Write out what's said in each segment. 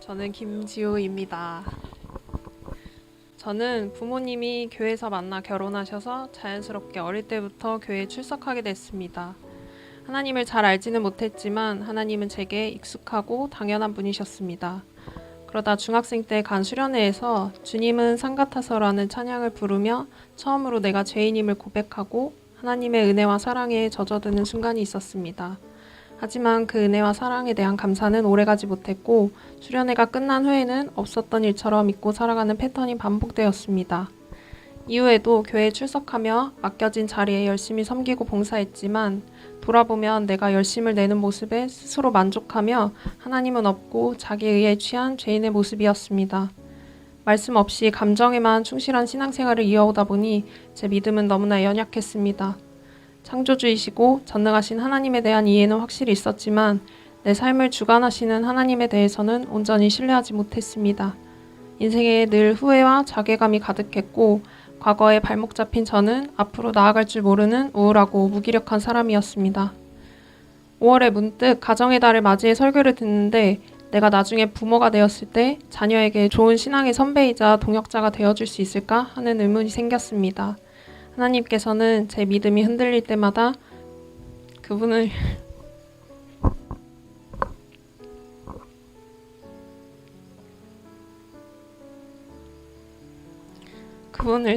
저는 김지우입니다. 저는 부모님이 교회에서 만나 결혼하셔서 자연스럽게 어릴 때부터 교회에 출석하게 됐습니다. 하나님을 잘 알지는 못했지만 하나님은 제게 익숙하고 당연한 분이셨습니다. 그러다 중학생 때 간 수련회에서 주님은 산 같아서라는 찬양을 부르며 처음으로 내가 죄인임을 고백하고 하나님의 은혜와 사랑에 젖어드는 순간이 있었습니다. 하지만 그 은혜와 사랑에 대한 감사는 오래가지 못했고 수련회가 끝난 후에는 없었던 일처럼 믿고 살아가는 패턴이 반복되었습니다. 이후에도 교회에 출석하며 맡겨진 자리에 열심히 섬기고 봉사했지만 돌아보면 내가 열심을 내는 모습에 스스로 만족하며 하나님은 없고 자기에 의해 취한 죄인의 모습이었습니다. 말씀 없이 감정에만 충실한 신앙생활을 이어오다 보니 제 믿음은 너무나 연약했습니다. 창조주이시고 전능하신 하나님에 대한 이해는 확실히 있었지만 내 삶을 주관하시는 하나님에 대해서는 온전히 신뢰하지 못했습니다. 인생에 늘 후회와 자괴감이 가득했고 과거에 발목 잡힌 저는 앞으로 나아갈 줄 모르는 우울하고 무기력한 사람이었습니다. 5월에 문득 가정의 달을 맞이해 설교를 듣는데 내가 나중에 부모가 되었을 때 자녀에게 좋은 신앙의 선배이자 동역자가 되어줄 수 있을까 하는 의문이 생겼습니다. 하나님께서는 제 믿음이 흔들릴 때마다 그분을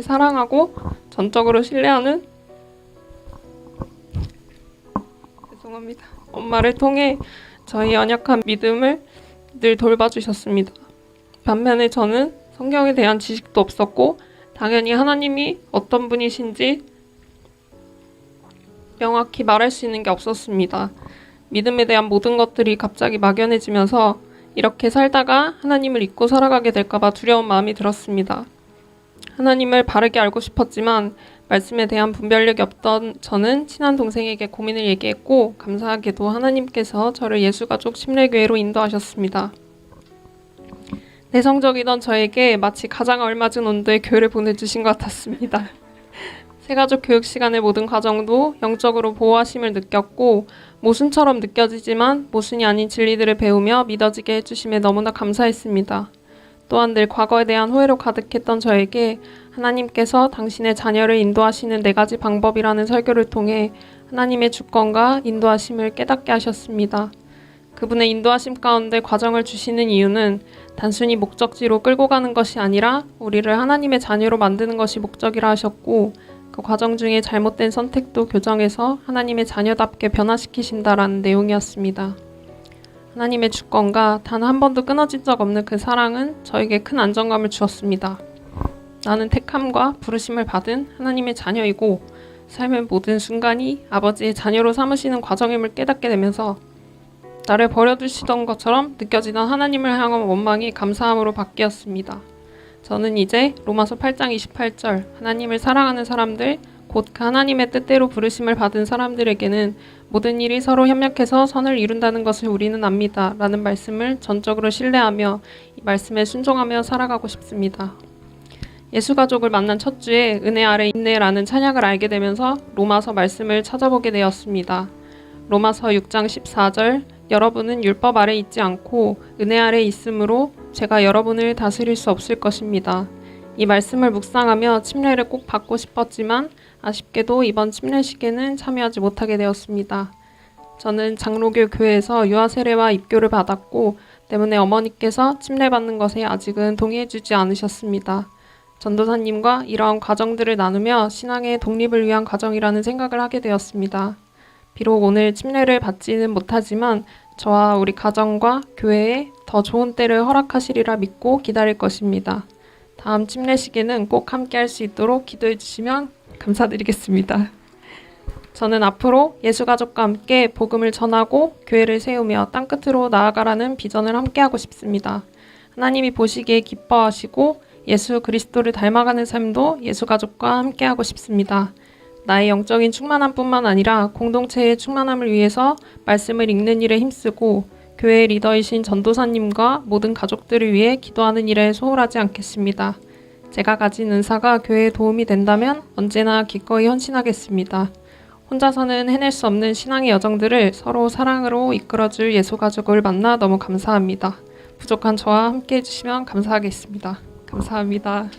사랑하고 전적으로 신뢰하는 엄마를 통해 저희 연약한 믿음을 늘 돌봐주셨습니다. 반면에 저는 성경에 대한 지식도 없었고 당연히 하나님이 어떤 분이신지 명확히 말할 수 있는 게 없었습니다. 믿음에 대한 모든 것들이 갑자기 막연해지면서 이렇게 살다가 하나님을 잊고 살아가게 될까봐 두려운 마음이 들었습니다. 하나님을 바르게 알고 싶었지만 말씀에 대한 분별력이 없던 저는 친한 동생에게 고민을 얘기했고 감사하게도 하나님께서 저를 예수가족 침례교회로 인도하셨습니다. 내성적이던 저에게 마치 가장 얼맞은 온도의 교회를 보내주신 것 같았습니다. 새가족 교육 시간의 모든 과정도 영적으로 보호하심을 느꼈고 모순처럼 느껴지지만 모순이 아닌 진리들을 배우며 믿어지게 해주심에 너무나 감사했습니다. 또한 늘 과거에 대한 후회로 가득했던 저에게 하나님께서 당신의 자녀를 인도하시는 4가지 방법이라는 설교를 통해 하나님의 주권과 인도하심을 깨닫게 하셨습니다. 그분의 인도하심 가운데 과정을 주시는 이유는 단순히 목적지로 끌고 가는 것이 아니라 우리를 하나님의 자녀로 만드는 것이 목적이라 하셨고 그 과정 중에 잘못된 선택도 교정해서 하나님의 자녀답게 변화시키신다라는 내용이었습니다. 하나님의 주권과 단 한 번도 끊어진 적 없는 그 사랑은 저에게 큰 안정감을 주었습니다. 나는 택함과 부르심을 받은 하나님의 자녀이고 삶의 모든 순간이 아버지의 자녀로 삼으시는 과정임을 깨닫게 되면서 나를 버려두시던 것처럼 느껴지던 하나님을 향한 원망이 감사함으로 바뀌었습니다. 저는 이제 로마서 8장 28절 하나님을 사랑하는 사람들 곧 그 하나님의 뜻대로 부르심을 받은 사람들에게는 모든 일이 서로 협력해서 선을 이룬다는 것을 우리는 압니다. 라는 말씀을 전적으로 신뢰하며 이 말씀에 순종하며 살아가고 싶습니다. 예수가족을 만난 첫 주에 은혜 아래 있네라는 찬양을 알게 되면서 로마서 말씀을 찾아보게 되었습니다. 로마서 6장 14절 여러분은 율법 아래 있지 않고 은혜 아래 있으므로 제가 여러분을 다스릴 수 없을 것입니다. 이 말씀을 묵상하며 침례를 꼭 받고 싶었지만 아쉽게도 이번 침례식에는 참여하지 못하게 되었습니다. 저는 장로교 교회에서 유아 세례와 입교를 받았고 때문에 어머니께서 침례받는 것에 아직은 동의해주지 않으셨습니다. 전도사님과 이러한 과정들을 나누며 신앙의 독립을 위한 과정이라는 생각을 하게 되었습니다. 비록 오늘 침례를 받지는 못하지만 저와 우리 가정과 교회에 더 좋은 때를 허락하시리라 믿고 기다릴 것입니다. 다음 침례식에는 꼭 함께 할 수 있도록 기도해 주시면 감사드리겠습니다. 저는 앞으로 예수가족과 함께 복음을 전하고 교회를 세우며 땅끝으로 나아가라는 비전을 함께하고 싶습니다. 하나님이 보시기에 기뻐하시고 예수 그리스도를 닮아가는 삶도 예수가족과 함께하고 싶습니다. 나의 영적인 충만함뿐만 아니라 공동체의 충만함을 위해서 말씀을 읽는 일에 힘쓰고 교회의 리더이신 전도사님과 모든 가족들을 위해 기도하는 일에 소홀하지 않겠습니다. 제가 가진 은사가 교회에 도움이 된다면 언제나 기꺼이 헌신하겠습니다. 혼자서는 해낼 수 없는 신앙의 여정들을 서로 사랑으로 이끌어줄 예수가족을 만나 너무 감사합니다. 부족한 저와 함께 해주시면 감사하겠습니다. 감사합니다.